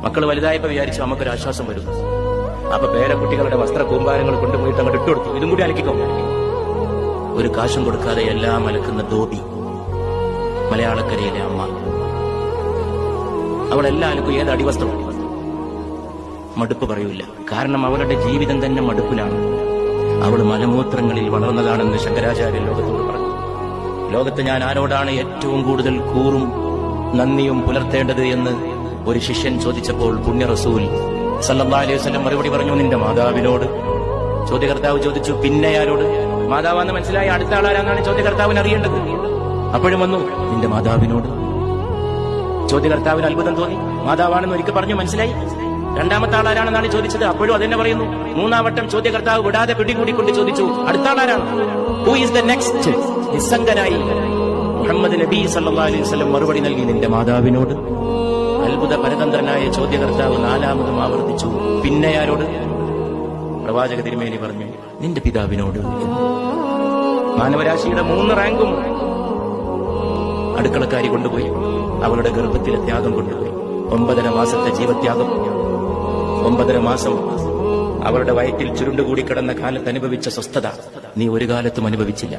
മക്കൾ വലുതായപ്പോ വിചാരിച്ചു നമുക്കൊരു ആശ്വാസം വരും. അപ്പൊ പേരക്കുട്ടികളുടെ വസ്ത്ര കൂമ്പാരങ്ങൾ കൊണ്ടുപോയിട്ട് അങ്ങോട്ട് ഇട്ടുകൊടുത്തു. ഇതും കൂടി അലക്കിക്കോ. ഒരു കാശും കൊടുക്കാതെ എല്ലാം അലക്കുന്ന ധോബി, മലയാളക്കരയിലെ അമ്മ. അവളെല്ലാം അലക്കും. ഏത് അടിവസ്ത്രം? മടുപ്പ് പറയൂല. കാരണം അവളുടെ ജീവിതം തന്നെ മടുപ്പിലാണ്. അവൾ മലമൂത്രങ്ങളിൽ വളർന്നതാണെന്ന് ശങ്കരാചാര്യൻ ലോകത്തോട് പറഞ്ഞു. ലോകത്ത് ഞാൻ ആരോടാണ് ഏറ്റവും കൂടുതൽ കൂറും നന്ദിയും പുലർത്തേണ്ടത് എന്ന് ഒരു ശിഷ്യൻ ചോദിച്ചപ്പോൾ പുണ്യ റസൂൽ സല്ലല്ലാഹു അലൈഹി വസല്ലം മറുപടി പറഞ്ഞു, നിന്റെ മാതാവിനോട്. ചോദ്യകർത്താവ് ചോദിച്ചു, പിന്നെ ആരോട്? മാതാവാന്ന് മനസ്സിലായി. അടുത്ത ആളാരാന്നാണ് ചോദ്യകർത്താവിന് അറിയേണ്ടത്. അപ്പോഴും വന്നു, നിന്റെ മാതാവിനോട്. ചോദ്യകർത്താവിന് അത്ഭുതം തോന്നി. മാതാവാണെന്ന് ഒരിക്കൽ പറഞ്ഞു, മനസ്സിലായി. രണ്ടാമത്തെ ആളാരാണെന്നാണ് ചോദിച്ചത്. അപ്പോഴും അതെന്നെ പറയുന്നു. മൂന്നാവട്ടം ചോദ്യകർത്താവ് വിടാതെ പിടികൂടിക്കൊണ്ട് ചോദിച്ചു, അടുത്ത ആളാരാണ്? Who is the next? നിസ്സംഗനായി മുഹമ്മദ് നബി സല്ലല്ലാഹു അലൈഹി വസല്ലം മറുപടി നൽകി, നിന്റെ മാതാവിനോട്. അത്ഭുത പരതന്ത്രനായ ചോദ്യകർത്താവ് നാലാമതും ആവർത്തിച്ചു, പിന്നെ ആരോട്? പ്രവാചക തിരുമേനി പറഞ്ഞു, നിന്റെ പിതാവിനോട്. മാനവരാശിയുടെ 3 റാങ്കും അടുക്കളക്കാരി കൊണ്ടുപോയി. അവളുടെ ഗർഭത്തിലെ ത്യാഗം കൊണ്ടുപോയി. 9.5 മാസത്തെ ജീവത്യാഗം. 9.5 മാസം അവളുടെ വയറ്റിൽ ചുരുണ്ടുകൂടി കിടന്ന കാലത്ത് അനുഭവിച്ച സ്വസ്ഥത നീ ഒരു കാലത്തും അനുഭവിച്ചില്ല.